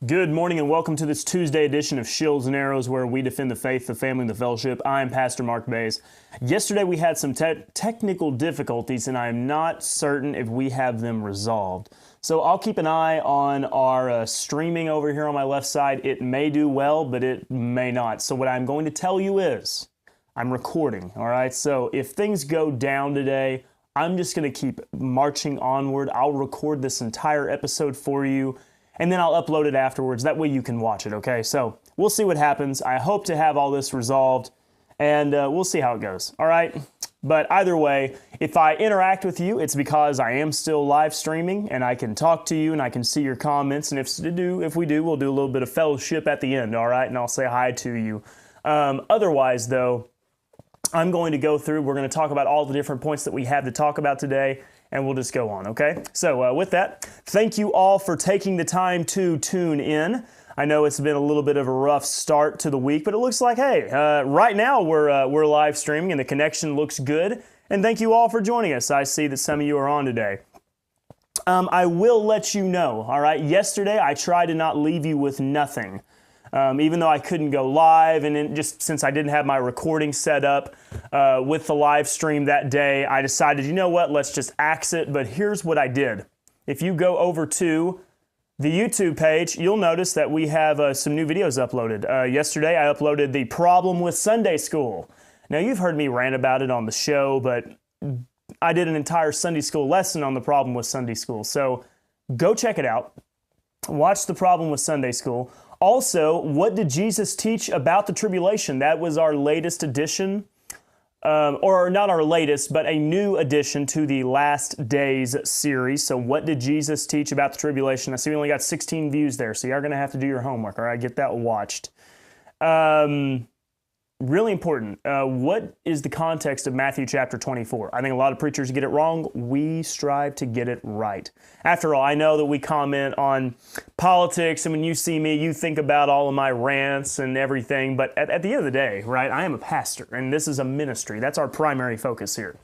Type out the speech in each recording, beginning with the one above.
Good morning and welcome to this Tuesday edition of Shields and Arrows, where we defend the faith, the family, and the fellowship. I'm Pastor Mark Baze. Yesterday we had some technical difficulties, and I'm not certain if we have them resolved. So I'll keep an eye on our streaming over here on my left side. It may do well, but it may not. So what I'm going to tell you is, I'm recording, all right? So if things go down today, I'm just going to keep marching onward. I'll record this entire episode for you, and then I'll upload it afterwards. That way you can watch it, okay? So we'll see what happens. I hope to have all this resolved, and we'll see how it goes, all right? But either way, if I interact with you, it's because I am still live streaming, and I can talk to you, and I can see your comments, and if we do, we'll do a little bit of fellowship at the end, all right? And I'll say hi to you. Otherwise, though, I'm going to go through, we're going to talk about all the different points that we have to talk about today, and we'll just go on, okay? So with that, thank you all for taking the time to tune in. I know it's been a little bit of a rough start to the week, but it looks like, hey, right now we're live streaming and the connection looks good, and thank you all for joining us. I see that some of you are on today. I will let you know, all right? Yesterday, I tried to not leave you with nothing. Even though I couldn't go live, and then just since I didn't have my recording set up with the live stream that day, I decided, you know what, let's just axe it. But here's what I did. If you go over to the YouTube page, you'll notice that we have some new videos uploaded. Yesterday, I uploaded the problem with Sunday school. Now, you've heard me rant about it on the show, but I did an entire Sunday school lesson on the problem with Sunday school. So go check it out. Watch the problem with Sunday school. Also, what did Jesus teach about the tribulation? That was our latest addition, or not our latest, but a new addition to the Last Days series. So what did Jesus teach about the tribulation? I see we only got 16 views there, so you're going to have to do your homework, all right? Get that watched. Really important. What is the context of Matthew chapter 24? I think a lot of preachers get it wrong. We strive to get it right. After all, I know that we comment on politics, and when you see me, you think about all of my rants and everything, but at the end of the day, right, I am a pastor, and this is a ministry. That's our primary focus here.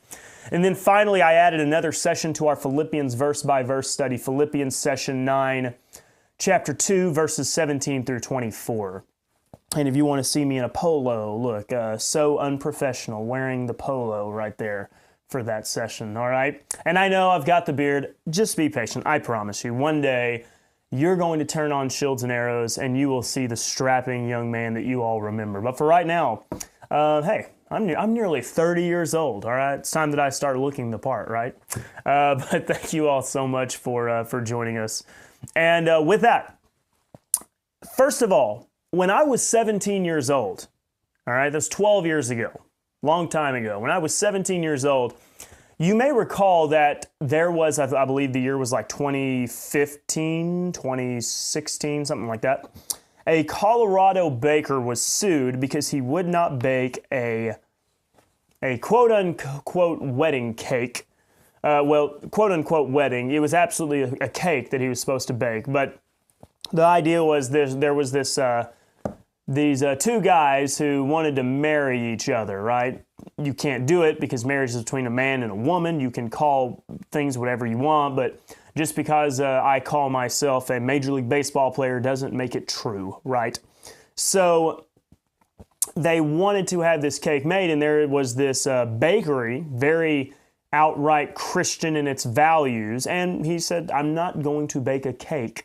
And then finally, I added another session to our Philippians verse-by-verse study, Philippians session 9, chapter 2, verses 17 through 24. And if you want to see me in a polo, look, so unprofessional, wearing the polo right there for that session, all right? And I know I've got the beard. Just be patient. I promise you, one day you're going to turn on Shields and Arrows and you will see the strapping young man that you all remember. But for right now, hey, I'm nearly 30 years old, all right? It's time that I start looking the part, right? But thank you all so much for joining us. And with that, first of all, when I was 17 years old, all right, that's 12 years ago, long time ago. When I was 17 years old, you may recall that there was, I believe the year was like 2015, 2016, something like that. A Colorado baker was sued because he would not bake a quote-unquote wedding cake. Quote-unquote wedding. It was absolutely a cake that he was supposed to bake, but the idea was there was these two guys who wanted to marry each other, right? You can't do it because marriage is between a man and a woman. You can call things whatever you want, but just because I call myself a Major League Baseball player doesn't make it true, right? So they wanted to have this cake made, and there was this bakery, very outright Christian in its values, and he said, I'm not going to bake a cake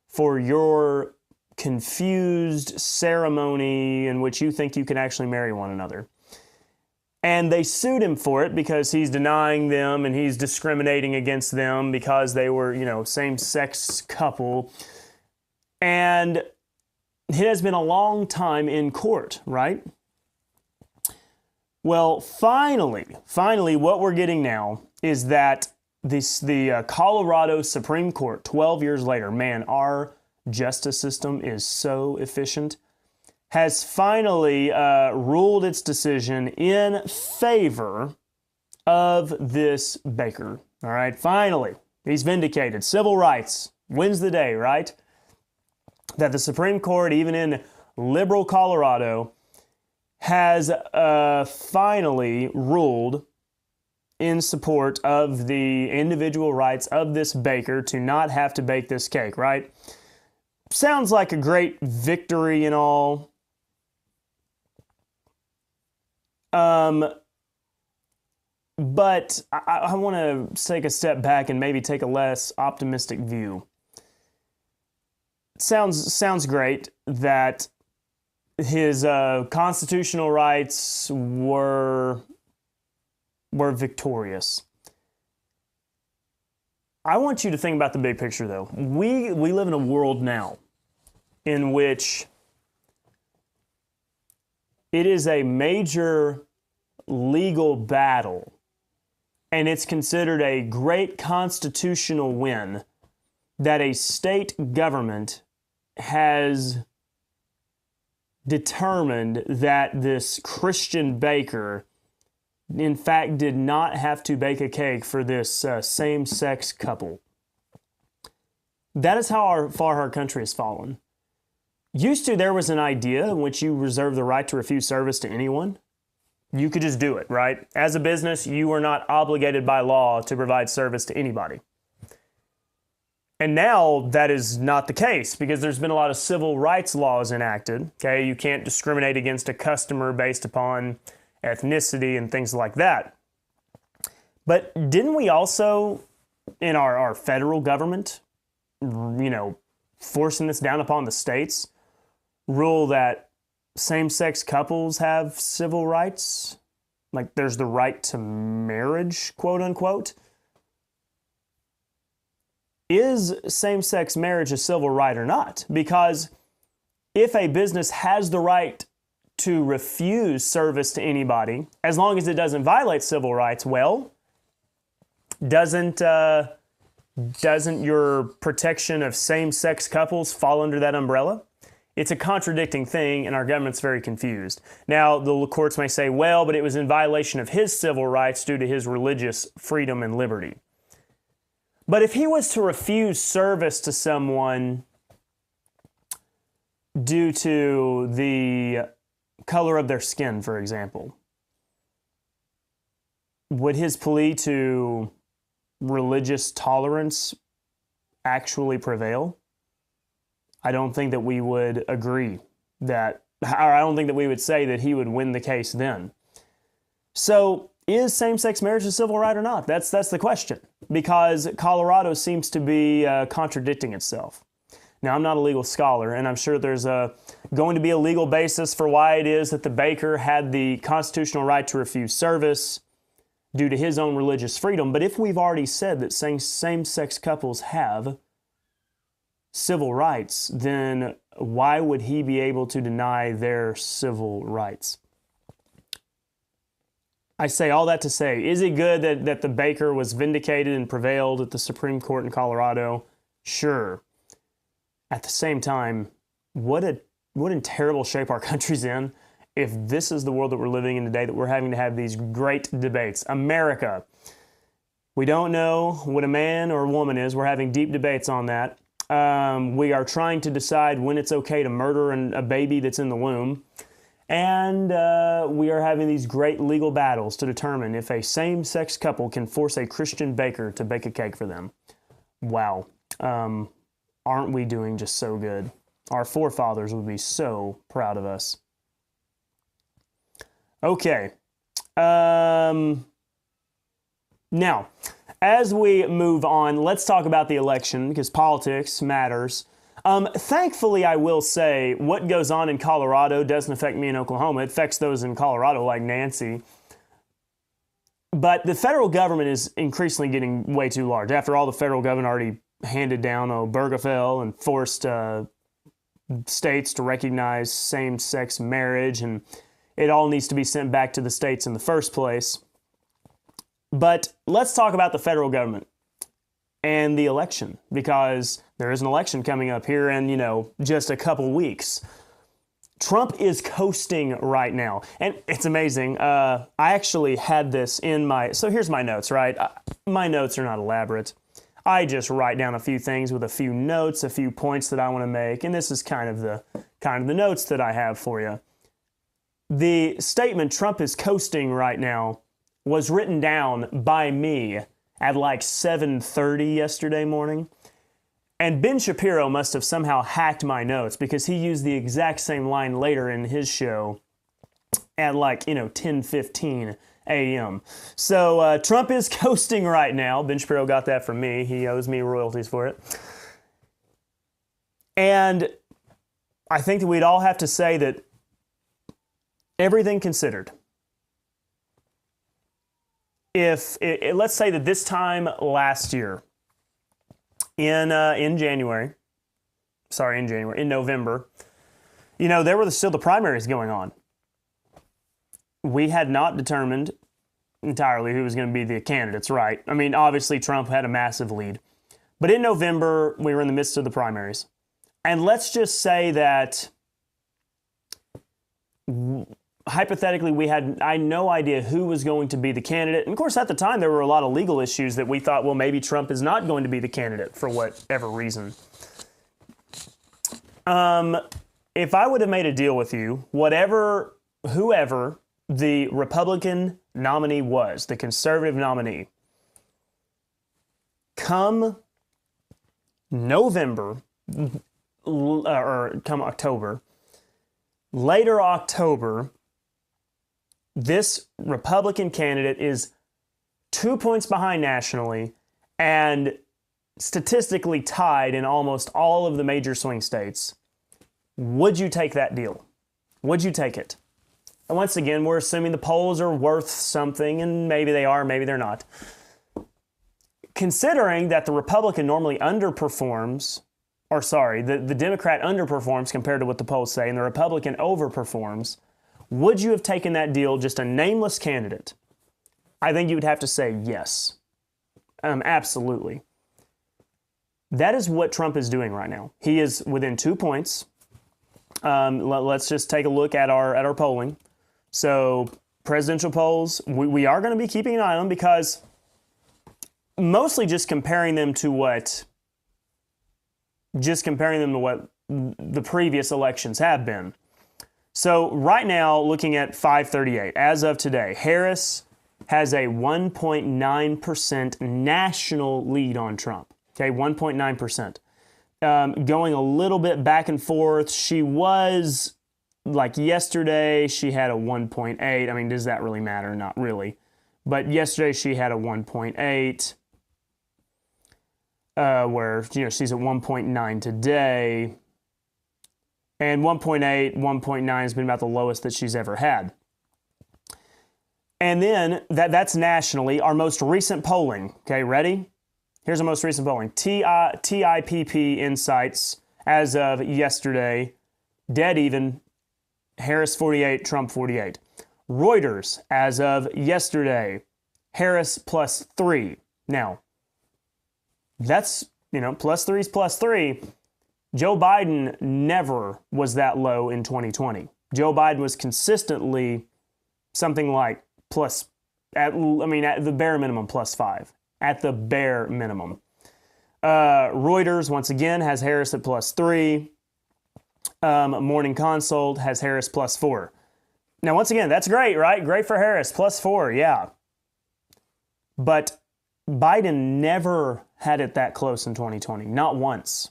for your confused ceremony in which you think you can actually marry one another. And they sued him for it because he's denying them and he's discriminating against them because they were, same-sex couple. And it has been a long time in court, right? Well, finally, what we're getting now is that the Colorado Supreme Court, 12 years later, man, our justice system is so efficient, has finally ruled its decision in favor of this baker. All right, finally, he's vindicated. Civil rights wins the day, right? That the Supreme Court, even in liberal Colorado, has finally ruled in support of the individual rights of this baker to not have to bake this cake, right? sounds like a great victory and all. But I want to take a step back and maybe take a less optimistic view. Sounds great that his constitutional rights were victorious. I want you to think about the big picture, though. We live in a world now in which it is a major legal battle, and it's considered a great constitutional win that a state government has determined that this Christian baker, in fact, did not have to bake a cake for this same-sex couple. That is how far our country has fallen. Used to, there was an idea in which you reserve the right to refuse service to anyone. You could just do it, right? As a business, you are not obligated by law to provide service to anybody. And now that is not the case because there's been a lot of civil rights laws enacted. Okay, you can't discriminate against a customer based upon ethnicity and things like that. But didn't we also, in our federal government, forcing this down upon the states, rule that same-sex couples have civil rights? Like there's the right to marriage, quote unquote. Is same-sex marriage a civil right or not? Because if a business has the right to refuse service to anybody, as long as it doesn't violate civil rights, well, doesn't your protection of same-sex couples fall under that umbrella? It's a contradicting thing, and our government's very confused. Now, the courts may say, well, but it was in violation of his civil rights due to his religious freedom and liberty. But if he was to refuse service to someone due to the color of their skin, for example, would his plea to religious tolerance actually prevail? I don't think that we would agree that, or I don't think that we would say that he would win the case then. So, is same-sex marriage a civil right or not? That's the question, because Colorado seems to be contradicting itself. Now, I'm not a legal scholar, and I'm sure there's going to be a legal basis for why it is that the baker had the constitutional right to refuse service due to his own religious freedom. But if we've already said that same-sex couples have civil rights, then why would he be able to deny their civil rights? I say all that to say, is it good that the baker was vindicated and prevailed at the Supreme Court in Colorado? Sure. At the same time, what in terrible shape our country's in if this is the world that we're living in today, that we're having to have these great debates. America, we don't know what a man or a woman is. We're having deep debates on that. We are trying to decide when it's okay to murder a baby that's in the womb. And we are having these great legal battles to determine if a same-sex couple can force a Christian baker to bake a cake for them. Wow. Aren't we doing just so good? Our forefathers would be so proud of us. Okay. Now, as we move on, let's talk about the election, because politics matters. Thankfully, I will say, what goes on in Colorado doesn't affect me in Oklahoma. It affects those in Colorado, like Nancy. But the federal government is increasingly getting way too large. After all, the federal government already handed down Obergefell and forced states to recognize same-sex marriage, and it all needs to be sent back to the states in the first place. But let's talk about the federal government and the election, because there is an election coming up here in, just a couple weeks. Trump is coasting right now, and it's amazing. I actually had this in so here's my notes, right? My notes are not elaborate. I just write down a few things with a few notes, a few points that I want to make, and this is kind of the notes that I have for you. The statement, Trump is coasting right now, was written down by me at like 7:30 yesterday morning. And Ben Shapiro must have somehow hacked my notes because he used the exact same line later in his show at 10:15 a.m. So Trump is coasting right now. Ben Shapiro got that from me. He owes me royalties for it. And I think that we'd all have to say that everything considered, let's say that this time last year, in November, there were still the primaries going on. We had not determined entirely who was going to be the candidates, right? I mean, obviously Trump had a massive lead. But in November, we were in the midst of the primaries. And let's just say that hypothetically, I had no idea who was going to be the candidate. And of course, at the time, there were a lot of legal issues that we thought, well, maybe Trump is not going to be the candidate for whatever reason. If I would have made a deal with you, whoever the Republican nominee was, the conservative nominee, come November, or come October, later October, this Republican candidate is 2 points behind nationally and statistically tied in almost all of the major swing states. Would you take that deal? Would you take it? And once again, we're assuming the polls are worth something, and maybe they are, maybe they're not. Considering that the Republican normally underperforms, the Democrat underperforms compared to what the polls say, and the Republican overperforms, would you have taken that deal, just a nameless candidate? I think you would have to say yes. Absolutely. That is what Trump is doing right now. He is within 2 points. Let's just take a look at our polling. So presidential polls, we are going to be keeping an eye on them because mostly just comparing them to what the previous elections have been. So right now, looking at 538, as of today, Harris has a 1.9% national lead on Trump. Okay, 1.9%. Going a little bit back and forth. She was, yesterday, she had a 1.8. I mean, does that really matter? Not really. But yesterday she had a 1.8. Where she's at 1.9 today, and 1.8, 1.9 has been about the lowest that she's ever had. And then that's nationally. Our most recent polling, okay, ready? Here's our most recent polling. TIPP Insights as of yesterday, dead even, Harris 48, Trump 48. Reuters as of yesterday, Harris +3. Now, that's, +3 is +3. Joe Biden never was that low in 2020. Joe Biden was consistently something like at the bare minimum +5. At the bare minimum. Reuters, once again, has Harris at +3. Morning Consult has Harris +4. Now, once again, that's great, right? Great for Harris, +4, yeah. But Biden never had it that close in 2020. Not once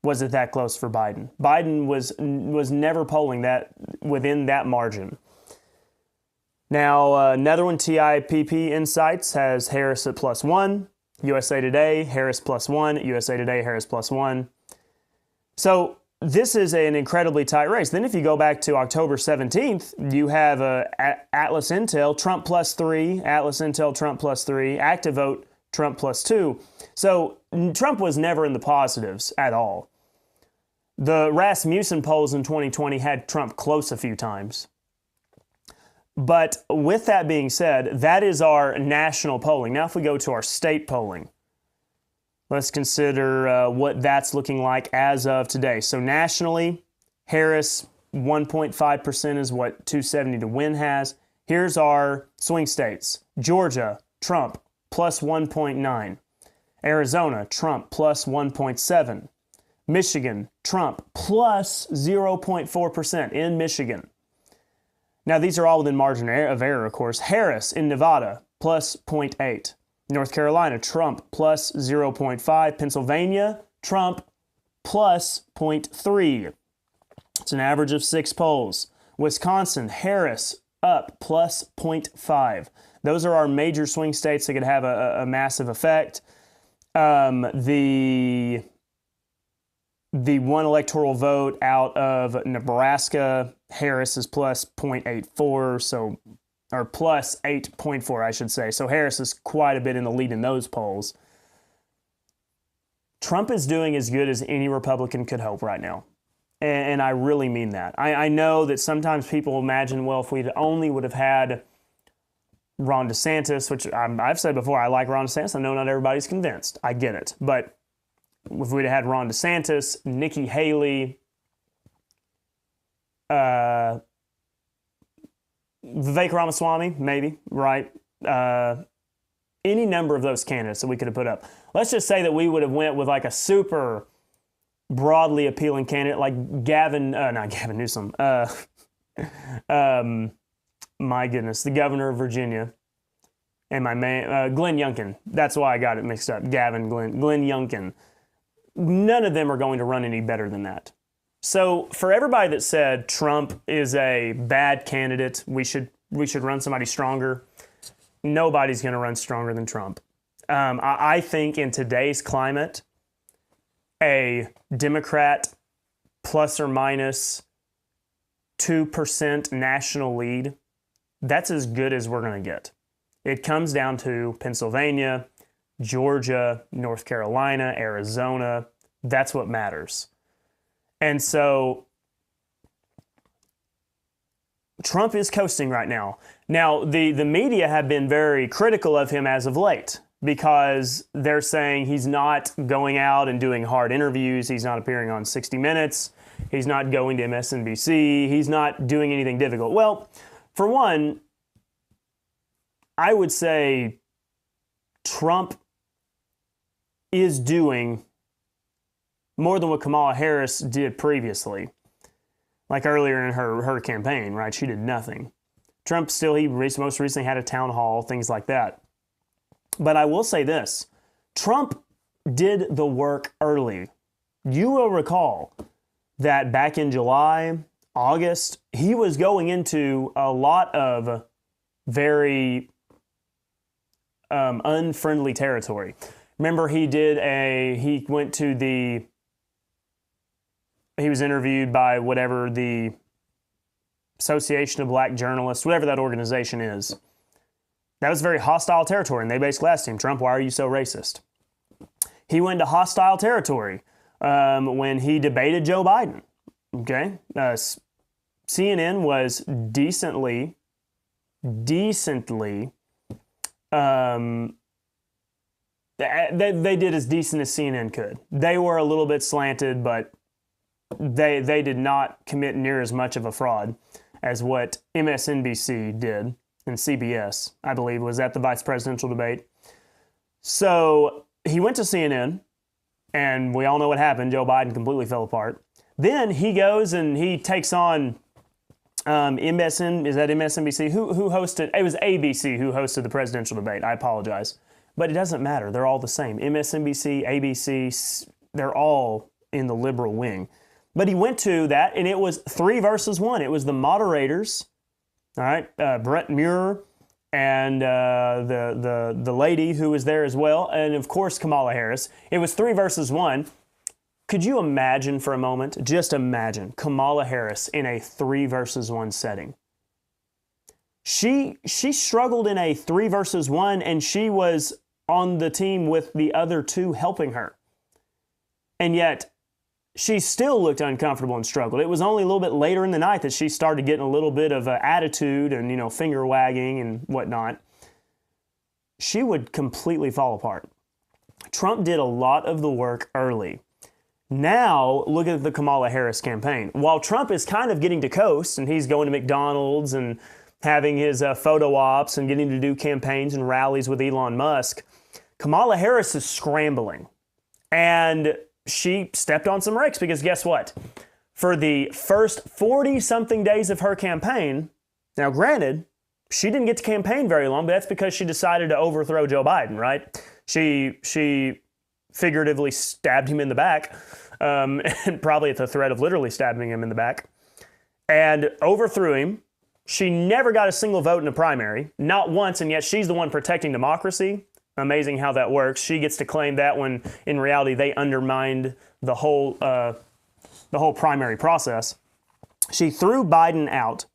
was it that close for Biden. Biden was never polling that within that margin. Now, another one, TIPP Insights, has Harris at +1. USA Today, Harris +1. USA Today, Harris +1. So this is an incredibly tight race. Then if you go back to October 17th, you have Atlas Intel, Trump +3, Atlas Intel, Trump +3, ActiveVote, Trump +2. So Trump was never in the positives at all. The Rasmussen polls in 2020 had Trump close a few times. But with that being said, that is our national polling. Now if we go to our state polling, let's consider what that's looking like as of today. So nationally, Harris, 1.5% is what 270 to win has. Here's our swing states. Georgia, Trump, +1.9. Arizona, Trump, +1.7. Michigan, Trump, +0.4% in Michigan. Now, these are all within margin of error, of course. Harris in Nevada, +0.8. North Carolina, Trump, +0.5. Pennsylvania, Trump plus 0.3. It's an average of 6 polls. Wisconsin, Harris up plus 0.5. Those are our major swing states that could have a massive effect. The one electoral vote out of Nebraska, Harris is plus 0.84, or plus 8.4, I should say. So Harris is quite a bit in the lead in those polls. Trump is doing as good as any Republican could hope right now. And I really mean that. I know that sometimes people imagine, well, if we only would have had Ron DeSantis, which I've said before, I like Ron DeSantis. I know not everybody's convinced. I get it. But if we'd have had Ron DeSantis, Nikki Haley, Vivek Ramaswamy, maybe, right? Any number of those candidates that we could have put up. Let's just say that we would have went with like a super broadly appealing candidate like not Gavin Newsom. My goodness, the governor of Virginia, and my man, Glenn Youngkin. That's why I got it mixed up. Glenn Youngkin. None of them are going to run any better than that. So for everybody that said Trump is a bad candidate, we should run somebody stronger. Nobody's going to run stronger than Trump. I think in today's climate, a Democrat plus or minus 2% national lead, that's as good as we're going to get. It comes down to Pennsylvania, Georgia, North Carolina, Arizona. That's what matters. And so Trump is coasting right now. Now, the media have been very critical of him as of late because they're saying he's not going out and doing hard interviews. He's not appearing on 60 Minutes. He's not going to MSNBC. He's not doing anything difficult. Well, for one, I would say Trump is doing more than what Kamala Harris did previously. Like earlier in her campaign, right? She did nothing. Trump still, he most recently had a town hall, things like that. But I will say this, Trump did the work early. You will recall that back in July, August, he was going into a lot of very unfriendly territory. Remember, he was interviewed by whatever the Association of Black Journalists, whatever that organization is. That was very hostile territory, and they basically asked him, Trump, why are you so racist? He went to hostile territory when he debated Joe Biden. Okay? CNN was decently, they did as decent as CNN could. They were a little bit slanted, but they did not commit near as much of a fraud as what MSNBC did, and CBS, I believe, was at the vice presidential debate. So he went to CNN, and we all know what happened. Joe Biden completely fell apart. Then he goes and he takes on MSNBC? Who hosted? It was ABC who hosted the presidential debate. I apologize. But it doesn't matter. They're all the same. MSNBC, ABC, they're all in the liberal wing. But he went to that, and it was 3 versus 1. It was the moderators, all right, Brett Muir, and the lady who was there as well, and of course Kamala Harris. It was 3 versus 1. Could you imagine for a moment, just imagine, Kamala Harris in a 3 versus 1 setting? She struggled in a 3 versus 1, and she was on the team with the other 2 helping her. And yet, she still looked uncomfortable and struggled. It was only a little bit later in the night that she started getting a little bit of attitude and, finger wagging and whatnot. She would completely fall apart. Trump did a lot of the work early. Now, look at the Kamala Harris campaign. While Trump is kind of getting to coast, and he's going to McDonald's and having his photo ops and getting to do campaigns and rallies with Elon Musk, Kamala Harris is scrambling. And she stepped on some brakes because guess what? For the first 40-something days of her campaign, now granted, she didn't get to campaign very long, but that's because she decided to overthrow Joe Biden, right? She figuratively stabbed him in the back, and probably at the threat of literally stabbing him in the back, and overthrew him. She never got a single vote in a primary, not once, and yet she's the one protecting democracy. Amazing how that works. She gets to claim that when in reality they undermined the whole primary process. She threw Biden out.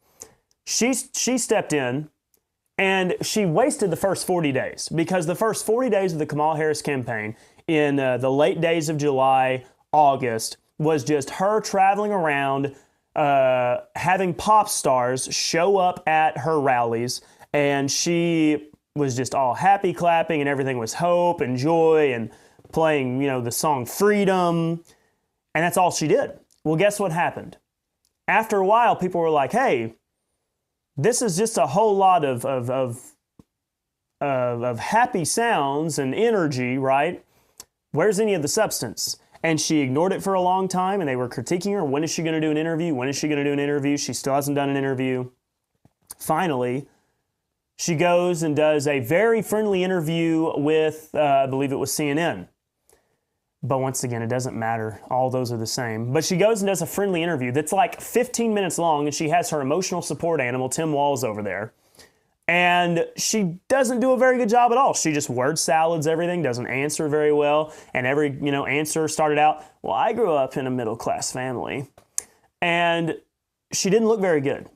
She stepped in, and she wasted the first 40 days, because the first 40 days of the Kamala Harris campaign in the late days of July, August, was just her traveling around, having pop stars show up at her rallies, and she was just all happy clapping, and everything was hope and joy, and playing, the song Freedom, and that's all she did. Well, guess what happened? After a while, people were like, hey, this is just a whole lot of happy sounds and energy, right? Where's any of the substance? And she ignored it for a long time, and they were critiquing her. When is she going to do an interview? When is she going to do an interview? She still hasn't done an interview. Finally, she goes and does a very friendly interview with, I believe it was CNN. But once again, it doesn't matter. All those are the same. But she goes and does a friendly interview that's like 15 minutes long, and she has her emotional support animal, Tim Walz, over there. And she doesn't do a very good job at all. She just word salads everything, doesn't answer very well. And every, answer started out, well, I grew up in a middle-class family. And she didn't look very good.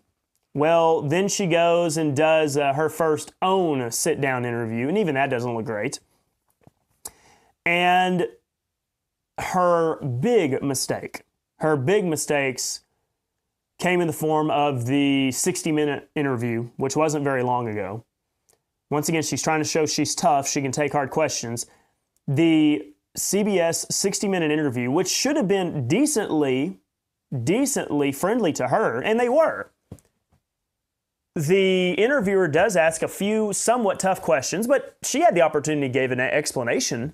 Well, then she goes and does her first own sit-down interview, and even that doesn't look great. And her big mistakes came in the form of the 60-minute interview, which wasn't very long ago. Once again, she's trying to show she's tough, she can take hard questions. The CBS 60-minute interview, which should have been decently friendly to her, and they were. The interviewer does ask a few somewhat tough questions, but she had the opportunity to give an explanation.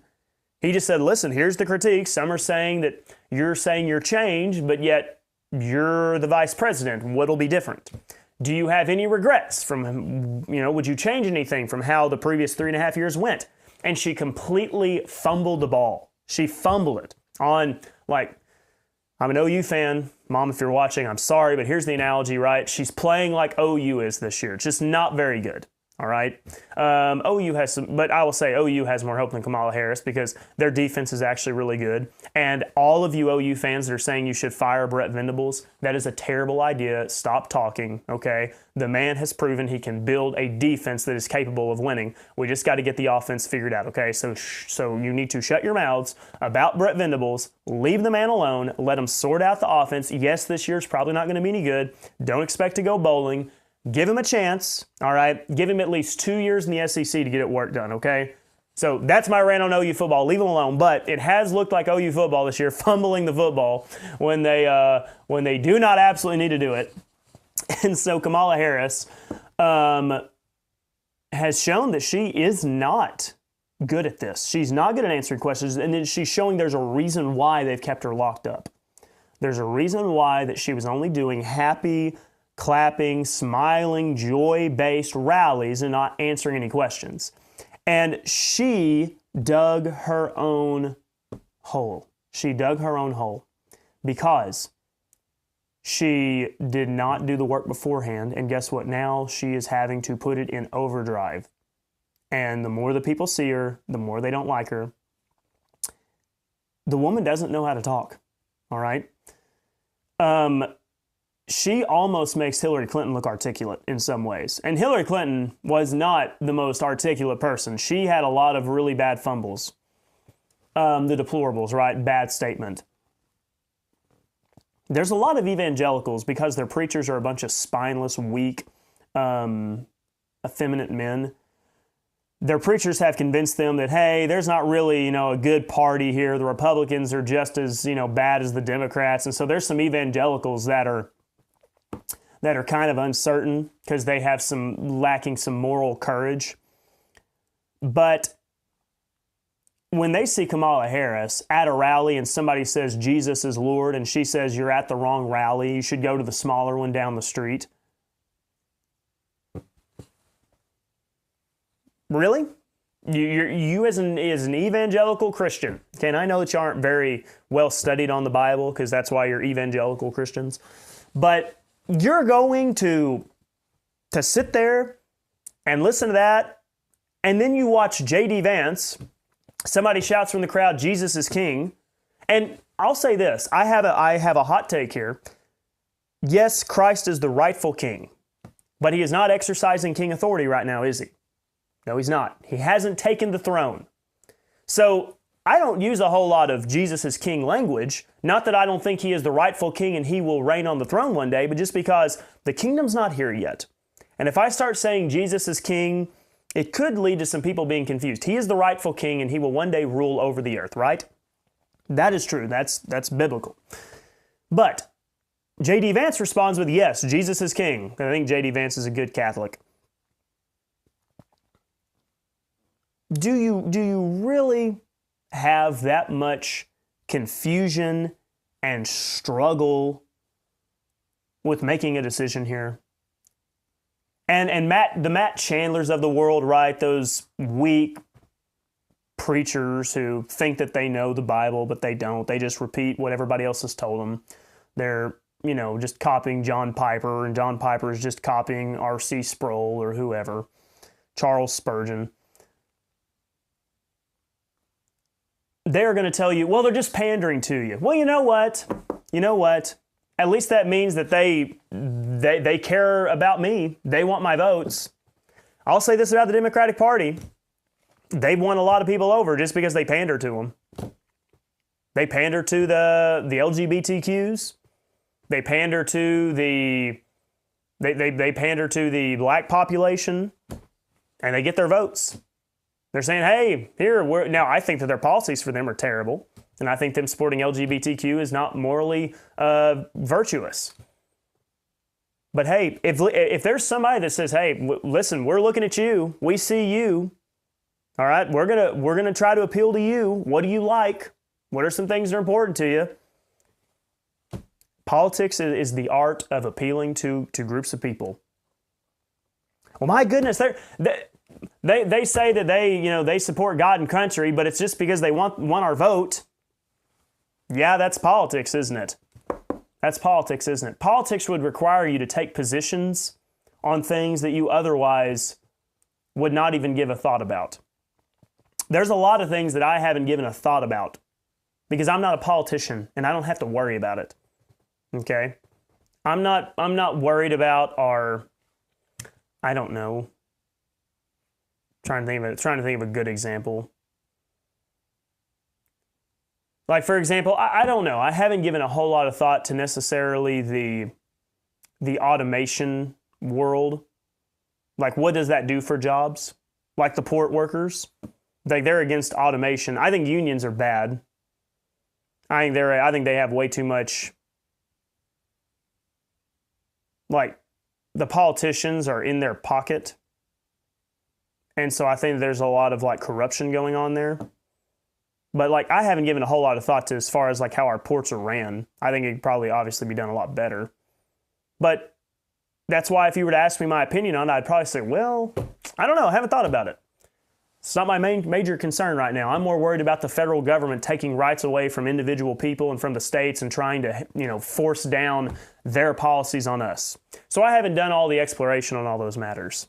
He just said, listen, here's the critique. Some are saying that you're changed, but yet you're the vice president. What'll be different? Do you have any regrets from, would you change anything from how the previous 3.5 years went? And she completely fumbled the ball. She fumbled it on, I'm an OU fan. Mom, if you're watching, I'm sorry, but here's the analogy, right? She's playing like OU is this year. It's just not very good. All right. OU has some, but I will say OU has more hope than Kamala Harris because their defense is actually really good. And all of you OU fans that are saying you should fire Brett Venables, that is a terrible idea. Stop talking. Okay. The man has proven he can build a defense that is capable of winning. We just got to get the offense figured out. Okay. So you need to shut your mouths about Brett Venables, leave the man alone, let him sort out the offense. Yes, this year's probably not going to be any good. Don't expect to go bowling. Give him a chance, all right? Give him at least 2 years in the SEC to get it work done, okay? So that's my rant on OU football. Leave him alone. But it has looked like OU football this year, fumbling the football when they do not absolutely need to do it. And so Kamala Harris has shown that she is not good at this. She's not good at answering questions, and then she's showing there's a reason why they've kept her locked up. There's a reason why that she was only doing happy, clapping, smiling, joy-based rallies and not answering any questions. And she dug her own hole. She dug her own hole because she did not do the work beforehand. And guess what? Now she is having to put it in overdrive. And the more the people see her, the more they don't like her. The woman doesn't know how to talk. All right? She almost makes Hillary Clinton look articulate in some ways. And Hillary Clinton was not the most articulate person. She had a lot of really bad fumbles. The deplorables, right? Bad statement. There's a lot of evangelicals, because their preachers are a bunch of spineless, weak, effeminate men. Their preachers have convinced them that, hey, there's not really, a good party here. The Republicans are just as, bad as the Democrats. And so there's some evangelicals that are kind of uncertain because they have lacking some moral courage. But when they see Kamala Harris at a rally and somebody says Jesus is Lord and she says you're at the wrong rally, you should go to the smaller one down the street. Really? You as an evangelical Christian, okay, and I know that you aren't very well studied on the Bible because that's why you're evangelical Christians, but you're going to sit there and listen to that, and then you watch J.D. Vance, somebody shouts from the crowd, Jesus is king, and I'll say this, I have a hot take here. Yes, Christ is the rightful king, but he is not exercising king authority right now, is he? No, he's not. He hasn't taken the throne. So I don't use a whole lot of Jesus is king language. Not that I don't think he is the rightful king and he will reign on the throne one day, but just because the kingdom's not here yet. And if I start saying Jesus is king, it could lead to some people being confused. He is the rightful king and he will one day rule over the earth, right? That is true. That's biblical. But J.D. Vance responds with, yes, Jesus is king. I think J.D. Vance is a good Catholic. Do you really have that much confusion and struggle with making a decision here? And the Matt Chandlers of the world, right? Those weak preachers who think that they know the Bible, but they don't. They just repeat what everybody else has told them. They're, just copying John Piper, and John Piper is just copying R.C. Sproul or whoever, Charles Spurgeon. They're going to tell you, well, they're just pandering to you. Well, you know what? At least that means that they care about me. They want my votes. I'll say this about the Democratic Party. They've won a lot of people over just because they pander to them. They pander to the LGBTQs. They pander to they pander to the black population, and they get their votes. They're saying, hey, now I think that their policies for them are terrible, and I think them supporting LGBTQ is not morally virtuous. But hey, if there's somebody that says, hey, listen, we're looking at you, we see you, all right, we're gonna try to appeal to you. What do you like? What are some things that are important to you? Politics is the art of appealing to groups of people. Well, my goodness, they say that they support God and country, but it's just because they want our vote. Yeah, that's politics, isn't it? That's politics, isn't it? Politics would require you to take positions on things that you otherwise would not even give a thought about. There's a lot of things that I haven't given a thought about because I'm not a politician and I don't have to worry about it. Okay? I'm not worried about I don't know. Trying to think of a good example. Like, for example, I don't know. I haven't given a whole lot of thought to necessarily the automation world. Like, what does that do for jobs? Like the port workers. Like, they're against automation. I think unions are bad. I think they have way too much. Like, the politicians are in their pocket. And so I think there's a lot of corruption going on there. But I haven't given a whole lot of thought to as far as how our ports are ran. I think it could probably obviously be done a lot better. But that's why if you were to ask me my opinion on it, I'd probably say, well, I don't know. I haven't thought about it. It's not my major concern right now. I'm more worried about the federal government taking rights away from individual people and from the states and trying to, force down their policies on us. So I haven't done all the exploration on all those matters.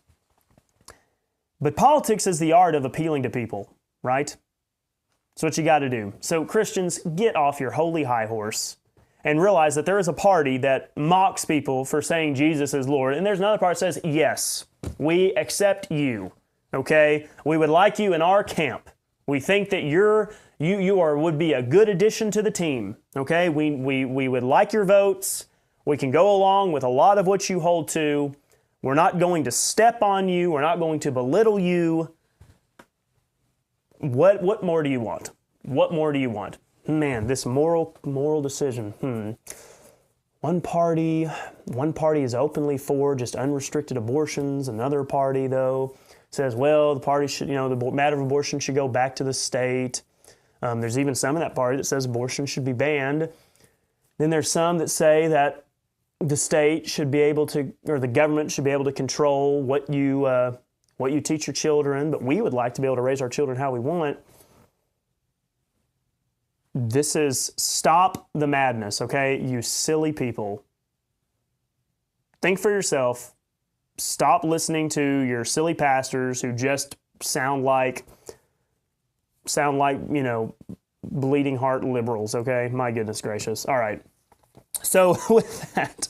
But politics is the art of appealing to people, right? That's what you got to do. So Christians, get off your holy high horse and realize that there is a party that mocks people for saying Jesus is Lord. And there's another part that says, yes, we accept you, okay? We would like you in our camp. We think that you would be a good addition to the team, okay? We would like your votes. We can go along with a lot of what you hold to. We're not going to step on you. We're not going to belittle you. What more do you want? What more do you want? Man, this moral decision. One party is openly for just unrestricted abortions. Another party, though, says, well, the party should, the matter of abortion should go back to the state. There's even some in that party that says abortion should be banned. Then there's some that say that the state should be able to, or the government should be able to control what you what you teach your children, but we would like to be able to raise our children how we want. This is stop the madness, okay? You silly people. Think for yourself. Stop listening to your silly pastors who just sound like, bleeding heart liberals, okay? My goodness gracious. All right. So with that,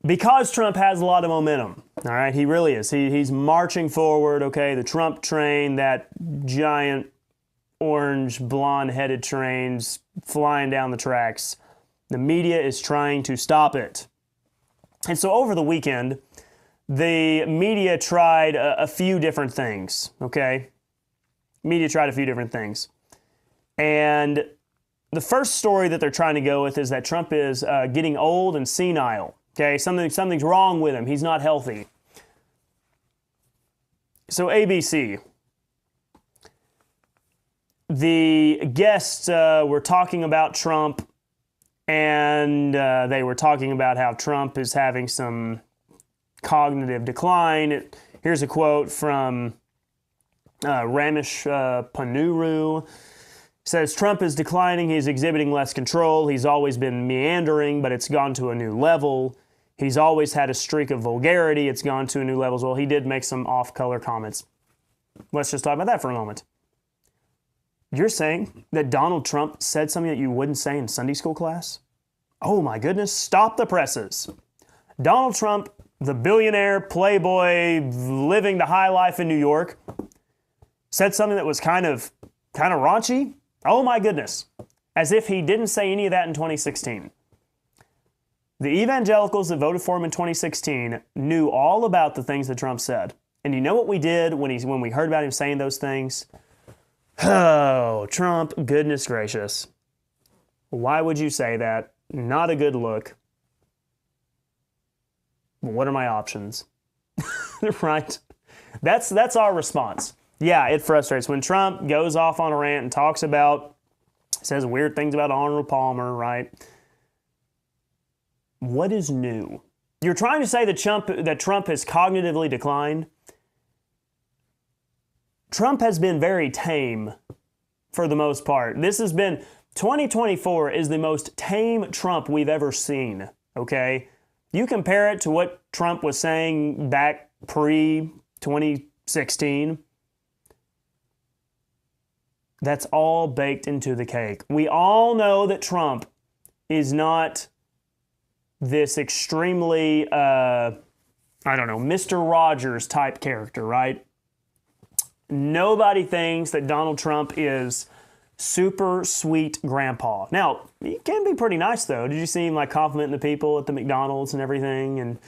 because Trump has a lot of momentum, all right? He really is. He's marching forward, okay? The Trump train, that giant orange blonde-headed trains flying down the tracks. The media is trying to stop it. And so over the weekend, the media tried a few different things, okay? Media tried a few different things. And the first story that they're trying to go with is that Trump is getting old and senile, okay? Something's wrong with him. He's not healthy. So ABC, the guests were talking about Trump, and they were talking about how Trump is having some cognitive decline. Here's a quote from Ramesh Panuru. It says, Trump is declining. He's exhibiting less control. He's always been meandering, but it's gone to a new level. He's always had a streak of vulgarity. It's gone to a new level as well. He did make some off-color comments. Let's just talk about that for a moment. You're saying that Donald Trump said something that you wouldn't say in Sunday school class? Oh my goodness, stop the presses. Donald Trump, the billionaire, playboy, living the high life in New York, said something that was kind of raunchy? Oh my goodness. As if he didn't say any of that in 2016. The evangelicals that voted for him in 2016 knew all about the things that Trump said. And you know what we did when we heard about him saying those things? Oh, Trump, goodness gracious. Why would you say that? Not a good look. What are my options? Right? That's our response. Yeah, it frustrates. When Trump goes off on a rant and says weird things about Arnold Palmer, right? What is new? You're trying to say that Trump has cognitively declined? Trump has been very tame for the most part. 2024 is the most tame Trump we've ever seen, okay? You compare it to what Trump was saying back pre-2016, that's all baked into the cake. We all know that Trump is not this extremely, Mr. Rogers type character, right? Nobody thinks that Donald Trump is super sweet grandpa. Now, he can be pretty nice, though. Did you see him complimenting the people at the McDonald's and everything, and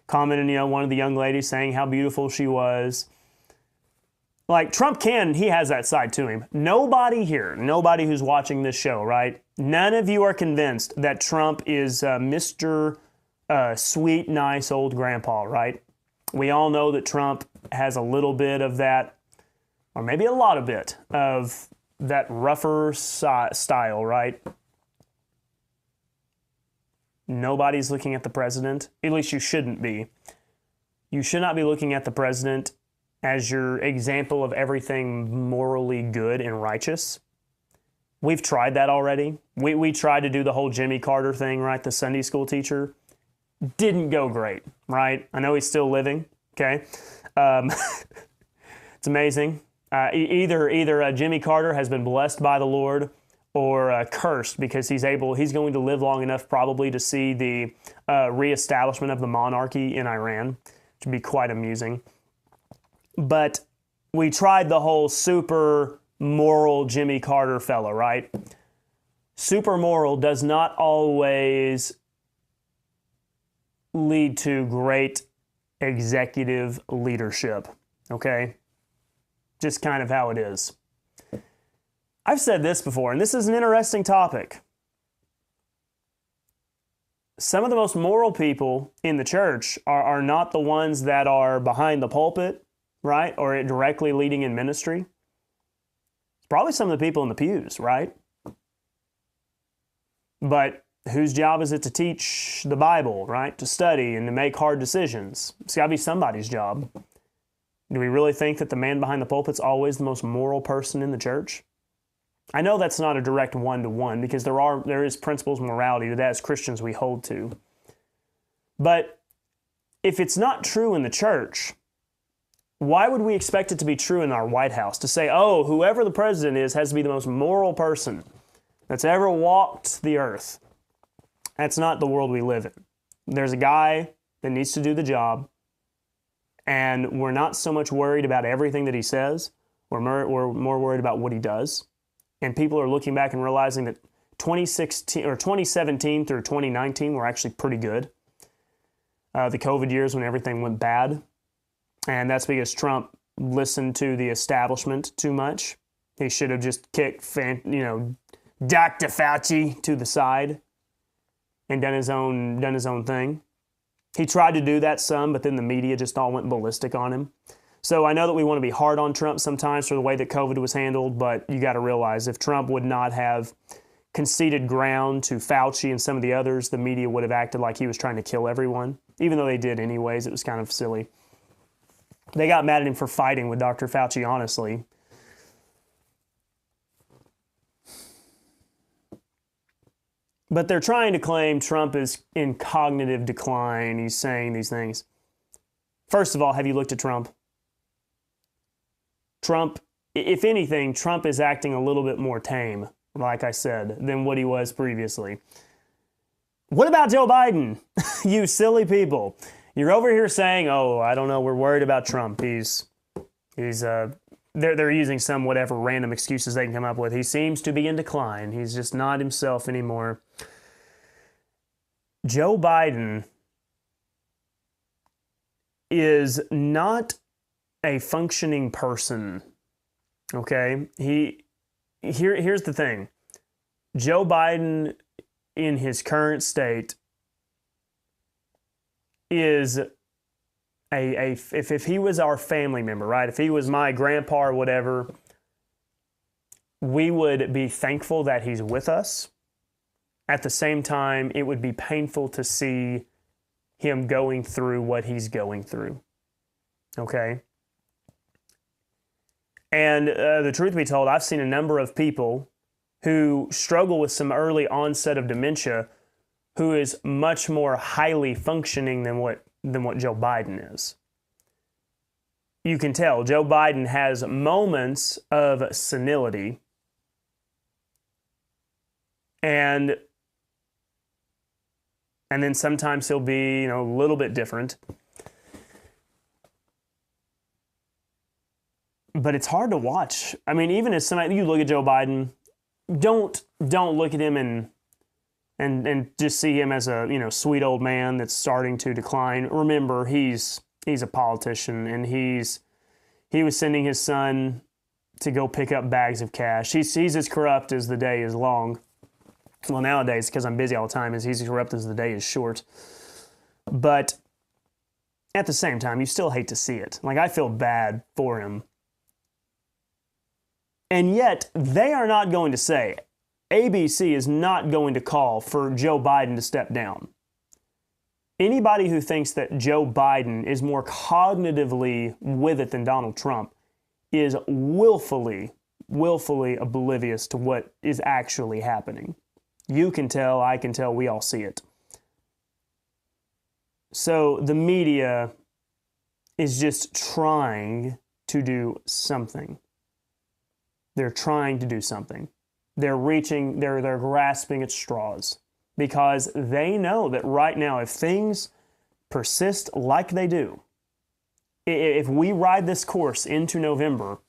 commenting, one of the young ladies saying how beautiful she was? Trump he has that side to him. Nobody who's watching this show, right? None of you are convinced that Trump is Mr. Sweet, nice old grandpa, right? We all know that Trump has a little bit of that, or maybe a lot of it, of that rougher style, right? Nobody's looking at the president. At least you shouldn't be. You should not be looking at the president as your example of everything morally good and righteous. We've tried that already. We tried to do the whole Jimmy Carter thing, right? The Sunday school teacher. Didn't go great, right? I know he's still living, okay? It's amazing. Either Jimmy Carter has been blessed by the Lord or cursed, because he's going to live long enough probably to see the reestablishment of the monarchy in Iran, which would be quite amusing. But we tried the whole super moral Jimmy Carter fella, right? Super moral does not always lead to great executive leadership, okay? Just kind of how it is. I've said this before, and this is an interesting topic. Some of the most moral people in the church are not the ones that are behind the pulpit, right? Or directly leading in ministry. It's probably some of the people in the pews, right? But whose job is it to teach the Bible, right? To study and to make hard decisions. It's got to be somebody's job. Do we really think that the man behind the pulpit's always the most moral person in the church? I know that's not a direct one-to-one because there is principles of morality that as Christians we hold to. But if it's not true in the church, why would we expect it to be true in our White House? To say, oh, whoever the president is has to be the most moral person that's ever walked the earth. That's not the world we live in. There's a guy that needs to do the job, and we're not so much worried about everything that he says. We're more worried about what he does. And people are looking back and realizing that 2017 through 2019 were actually pretty good. The COVID years when everything went bad. And that's because Trump listened to the establishment too much. He should have just kicked, Dr. Fauci to the side and done his own thing. He tried to do that some, but then the media just all went ballistic on him. So I know that we want to be hard on Trump sometimes for the way that COVID was handled, but you got to realize if Trump would not have conceded ground to Fauci and some of the others, the media would have acted like he was trying to kill everyone. Even though they did anyways, it was kind of silly. They got mad at him for fighting with Dr. Fauci, honestly. But they're trying to claim Trump is in cognitive decline. He's saying these things. First of all, have you looked at Trump? Trump, if anything, Trump is acting a little bit more tame, like I said, than what he was previously. What about Joe Biden? You silly people. You're over here saying, oh, I don't know, we're worried about Trump. They're using some whatever random excuses they can come up with. He seems to be in decline. He's just not himself anymore. Joe Biden is not a functioning person, okay? Here's the thing. Joe Biden, in his current state, is if he was our family member, right? If he was my grandpa or whatever, we would be thankful that he's with us. At the same time, it would be painful to see him going through what he's going through. Okay? And the truth be told, I've seen a number of people who struggle with some early onset of dementia who is much more highly functioning than what Joe Biden is. You can tell Joe Biden has moments of senility, and then sometimes he'll be, a little bit different. But it's hard to watch. I mean, even as somebody, you look at Joe Biden, don't look at him and just see him as a, sweet old man that's starting to decline. Remember, he's a politician, and he was sending his son to go pick up bags of cash. He's as corrupt as the day is long. Well, nowadays, because I'm busy all the time, he's as corrupt as the day is short. But at the same time, you still hate to see it. Like, I feel bad for him. And yet, they are not going to say, ABC is not going to call for Joe Biden to step down. Anybody who thinks that Joe Biden is more cognitively with it than Donald Trump is willfully oblivious to what is actually happening. You can tell, I can tell, we all see it. So the media is just trying to do something. They're trying to do something. They're grasping at straws because they know that right now, if things persist like they do, if we ride this course into November,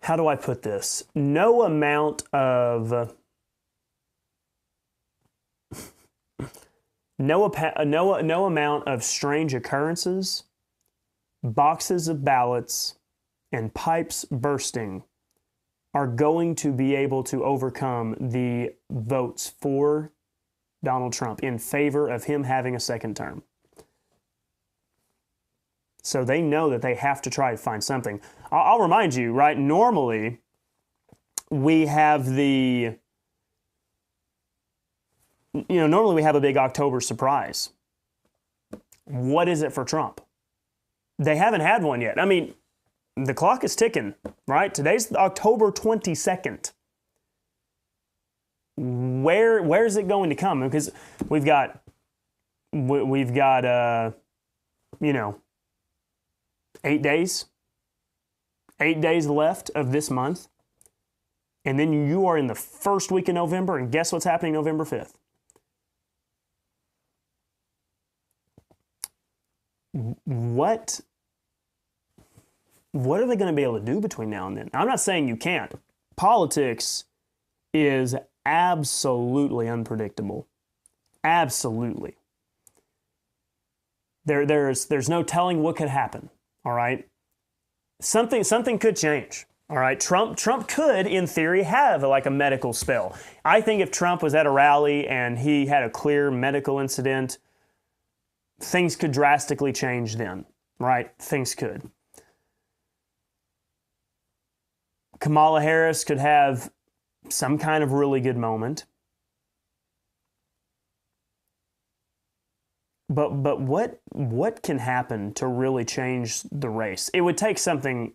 how do I put this? No amount of no amount of strange occurrences, boxes of ballots, and pipes bursting are going to be able to overcome the votes for Donald Trump in favor of him having a second term. So they know that they have to try to find something. I'll remind you, right? Normally, we have the normally we have a big October surprise. What is it for Trump? They haven't had one yet. I mean, the clock is ticking, right? Today's October 22nd. Where is it going to come? Because we've got 8 days. 8 days left of this month. And then you are in the first week of November, and guess what's happening November 5th? What are they going to be able to do between now and then? I'm not saying you can't. Politics is absolutely unpredictable. Absolutely. There's no telling what could happen, all right? Something could change. All right, Trump could, in theory, have like a medical spell. I think if Trump was at a rally and he had a clear medical incident, things could drastically change then, right? Things could. Kamala Harris could have some kind of really good moment. But what can happen to really change the race? It would take something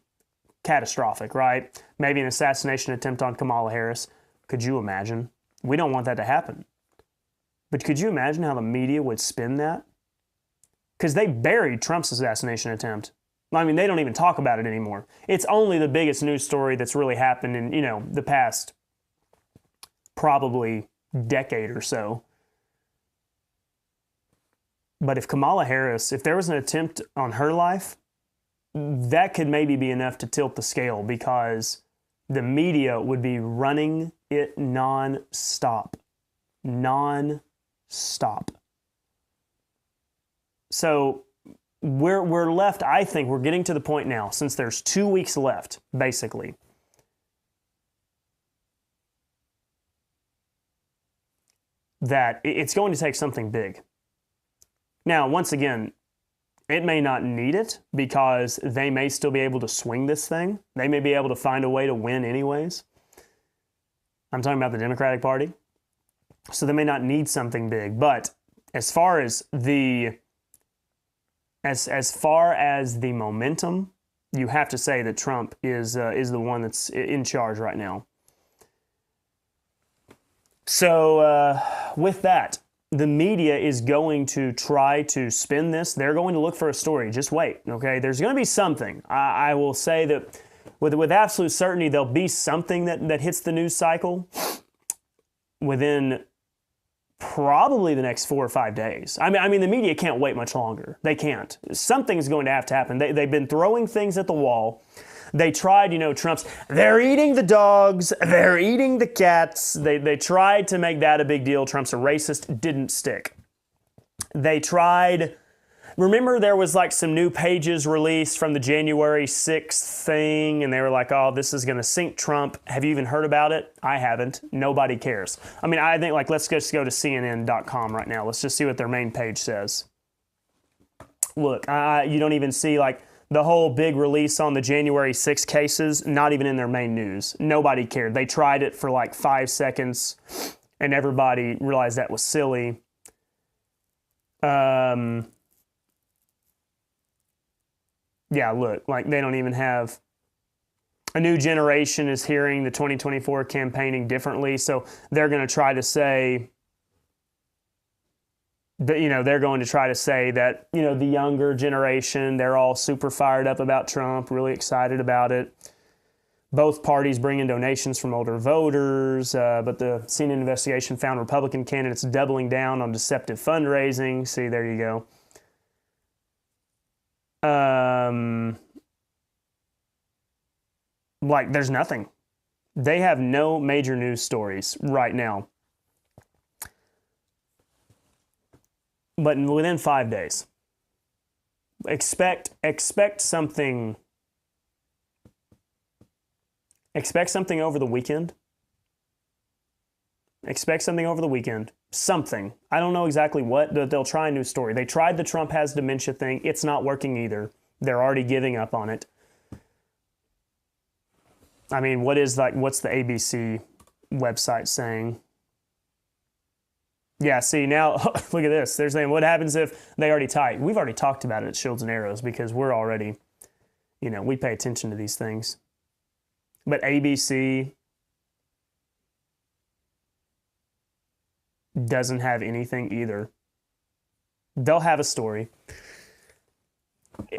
catastrophic, right? Maybe an assassination attempt on Kamala Harris. Could you imagine? We don't want that to happen. But could you imagine how the media would spin that? Because they buried Trump's assassination attempt. I mean, they don't even talk about it anymore. It's only the biggest news story that's really happened in, the past probably decade or so. But if Kamala Harris, if there was an attempt on her life, that could maybe be enough to tilt the scale because the media would be running it non-stop. Non-stop. So we're left, I think, we're getting to the point now, since there's 2 weeks left, basically, that it's going to take something big. Now, once again, it may not need it because they may still be able to swing this thing. They may be able to find a way to win anyways. I'm talking about the Democratic Party. So they may not need something big. But as far as the momentum, you have to say that Trump is the one that's in charge right now. So with that, the media is going to try to spin this. They're going to look for a story. Just wait, okay? There's going to be something. I will say that with absolute certainty, there'll be something that hits the news cycle within probably the next 4 or 5 days. I mean, the media can't wait much longer. They can't. Something's going to have to happen. They've been throwing things at the wall. They tried, Trump's, they're eating the dogs, they're eating the cats. They tried to make that a big deal. Trump's a racist, didn't stick. They tried, remember there was like some new pages released from the January 6th thing, and they were like, oh, this is going to sink Trump. Have you even heard about it? I haven't. Nobody cares. I mean, I think let's just go to CNN.com right now. Let's just see what their main page says. Look, you don't even see the whole big release on the January 6th cases, not even in their main news. Nobody cared. They tried it for 5 seconds, and everybody realized that was silly. Yeah, look, they don't even have... A new generation is hearing the 2024 campaigning differently, so they're going to try to say... they're going to try to say that, the younger generation, they're all super fired up about Trump, really excited about it. Both parties bring in donations from older voters, but the CNN investigation found Republican candidates doubling down on deceptive fundraising. See, there you go. There's nothing. They have no major news stories right now. But within 5 days, expect something. Expect something over the weekend. Expect something over the weekend. Something. I don't know exactly what, but they'll try a new story. They tried the Trump has dementia thing. It's not working either. They're already giving up on it. I mean, what's the ABC website saying? Yeah, see, now, look at this. They're saying, what happens if they already tied? We've already talked about it at Shields and Arrows because we're already, we pay attention to these things. But ABC doesn't have anything either. They'll have a story.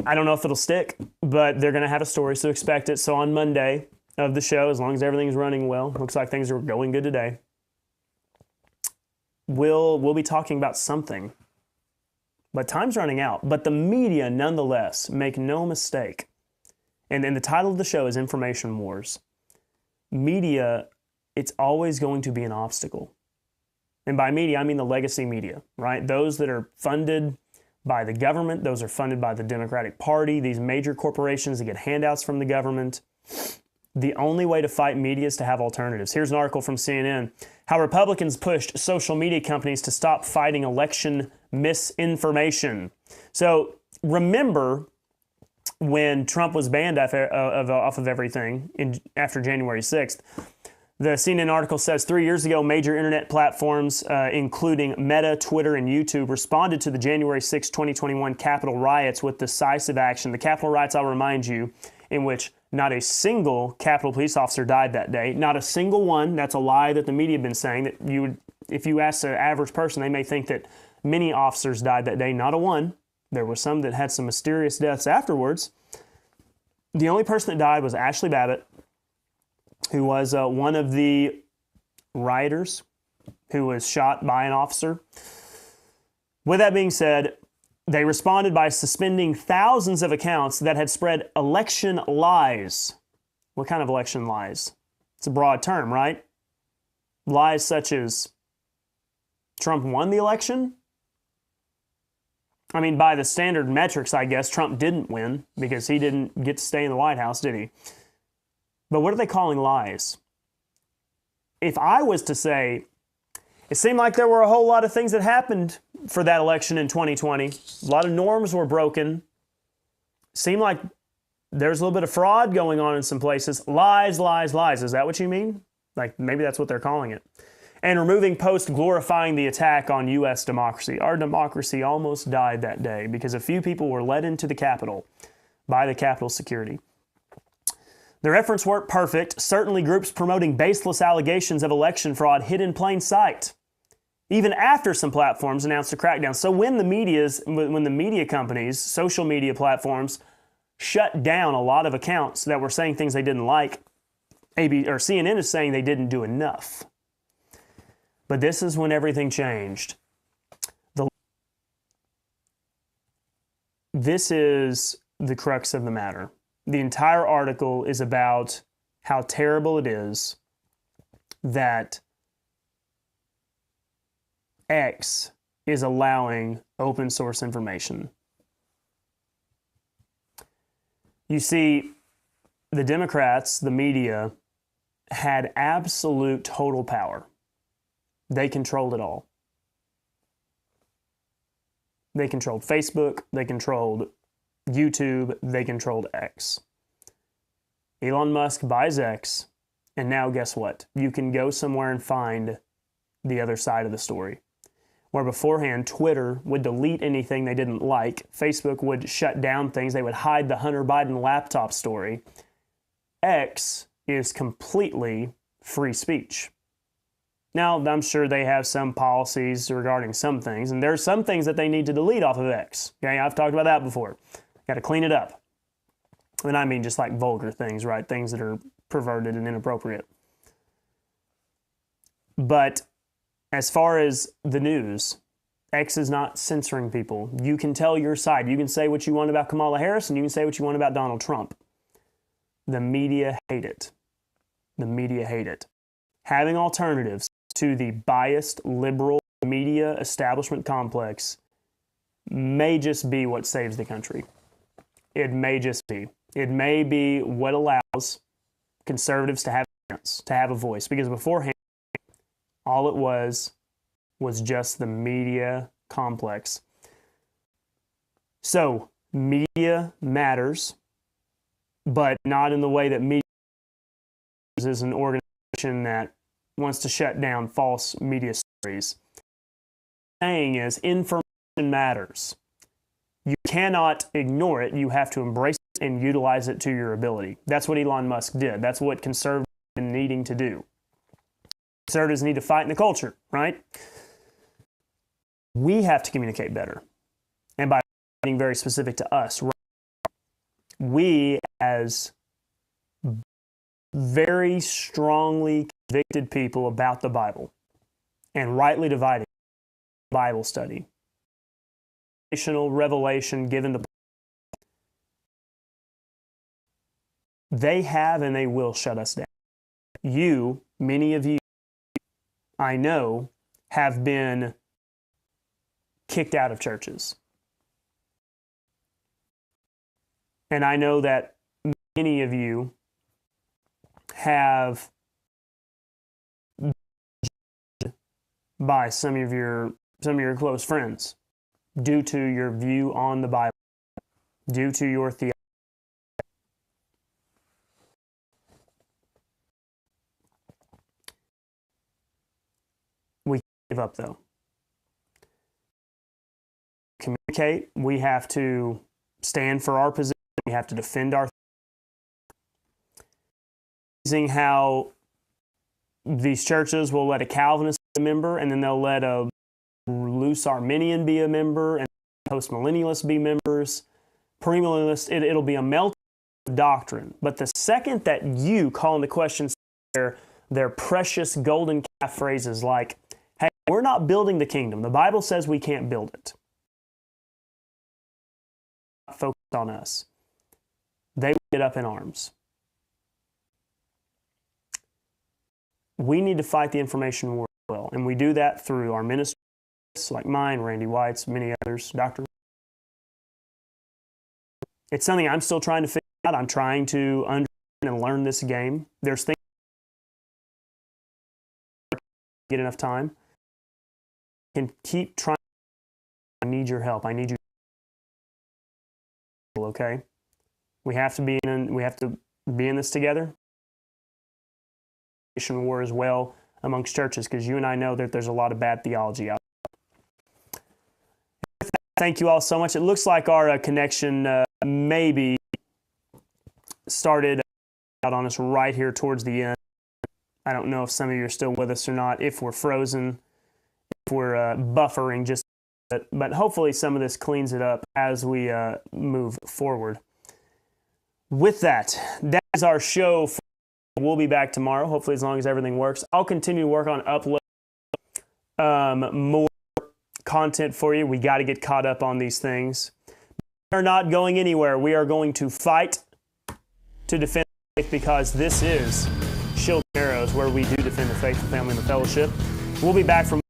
I don't know if it'll stick, but they're going to have a story, so expect it. So on Monday of the show, as long as everything's running well, looks like things are going good today, we'll be talking about something. But time's running out. But the media, nonetheless, make no mistake. And the title of the show is Information Wars. Media, it's always going to be an obstacle. And by media, I mean the legacy media, right? Those that are funded by the government, those are funded by the Democratic Party, these major corporations that get handouts from the government. The only way to fight media is to have alternatives. Here's an article from CNN. How Republicans pushed social media companies to stop fighting election misinformation. So remember when Trump was banned off of everything after January 6th, the CNN article says 3 years ago, major internet platforms, including Meta, Twitter, and YouTube, responded to the January 6, 2021 Capitol riots with decisive action. The Capitol riots, I'll remind you, in which not a single Capitol police officer died that day. Not a single one. That's a lie that the media have been saying. That if you ask an average person, they may think that many officers died that day. Not a one. There were some that had some mysterious deaths afterwards. The only person that died was Ashley Babbitt, who was one of the rioters who was shot by an officer. With that being said, they responded by suspending thousands of accounts that had spread election lies. What kind of election lies? It's a broad term, right? Lies such as Trump won the election? I mean, by the standard metrics, I guess, Trump didn't win because he didn't get to stay in the White House, did he? But what are they calling lies? If I was to say, it seemed like there were a whole lot of things that happened for that election in 2020. A lot of norms were broken. Seemed like there's a little bit of fraud going on in some places. Lies, lies, lies. Is that what you mean? Like, maybe that's what they're calling it. And removing posts glorifying the attack on U.S. democracy. Our democracy almost died that day because a few people were led into the Capitol by the Capitol security. Their efforts weren't perfect. Certainly groups promoting baseless allegations of election fraud hid in plain sight, even after some platforms announced a crackdown. So when the media companies, social media platforms, shut down a lot of accounts that were saying things they didn't like, CNN is saying they didn't do enough. But this is when everything changed. This is the crux of the matter. The entire article is about how terrible it is that X is allowing open source information. You see, the Democrats, the media, had absolute total power. They controlled it all. They controlled Facebook, they controlled YouTube, they controlled X. Elon Musk buys X, and now guess what? You can go somewhere and find the other side of the story. Where beforehand, Twitter would delete anything they didn't like, Facebook would shut down things, they would hide the Hunter Biden laptop story. X is completely free speech. Now, I'm sure they have some policies regarding some things, and there's some things that they need to delete off of X. Okay, I've talked about that before. Got to clean it up. And I mean just like vulgar things, right? Things that are perverted and inappropriate. But as far as the news, X is not censoring people. You can tell your side. You can say what you want about Kamala Harris, and you can say what you want about Donald Trump. The media hate it. The media hate it. Having alternatives to the biased liberal media establishment complex may just be what saves the country. It may just be. It may be what allows conservatives to have a chance, to have a voice. Because beforehand, all it was just the media complex. So, media matters, but not in the way that media is an organization that wants to shut down false media stories. saying is information matters. You cannot ignore it. You have to embrace it and utilize it to your ability. That's what Elon Musk did. That's what conservatives have been needing to do. Conservatives need to fight in the culture, right? We have to communicate better. And by being very specific to us, right? We as very strongly convicted people about the Bible and rightly dividing Bible study, revelation given to they have and they will shut us down. You, many of you, I know, have been kicked out of churches. And I know that many of you have been by some of your close friends due to your view on the Bible, due to your theology. We can't give up, though. Communicate. We have to stand for our position. We have to defend our. Amazing how these churches will let a Calvinist be a member, and then they'll let a loose Arminian be a member, and post-millennialists be members. Premillennialists, it'll be a melting of doctrine. But the second that you call into question their precious golden calf phrases like, hey, we're not building the kingdom. The Bible says we can't build it. Focused on us. They will get up in arms. We need to fight the information war well, and we do that through our ministries like mine, Randy White's, many others, Dr. It's something I'm still trying to figure out. I'm trying to understand and learn this game. There's things I get enough time. I can keep trying. I need your help. I need you. Okay? We have to be in this together. War as well amongst churches, because you and I know that there's a lot of bad theology out there. Thank you all so much. It looks like our connection maybe started out on us right here towards the end. I don't know if some of you are still with us or not, if we're frozen, if we're buffering just a bit, but hopefully some of this cleans it up as we move forward. With that, that is our show. We'll be back tomorrow, hopefully as long as everything works. I'll continue to work on uploading more content for you. We got to get caught up on these things. We are not going anywhere. We are going to fight to defend the faith, because this is Shields and Arrows, where we do defend the faith, the family, and the fellowship. We'll be back from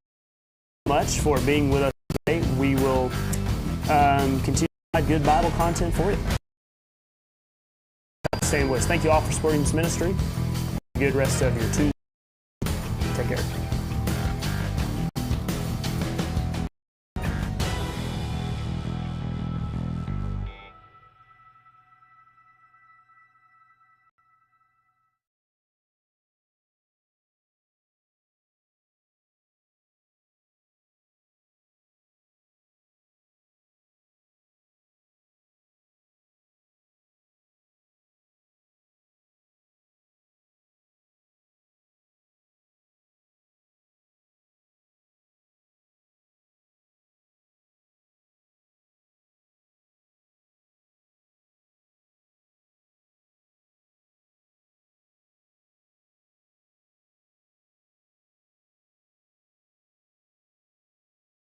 much for being with us today. We will continue to provide good Bible content for you. Stay with us. Thank you all for supporting this ministry. Good rest of your Tuesday. Take care.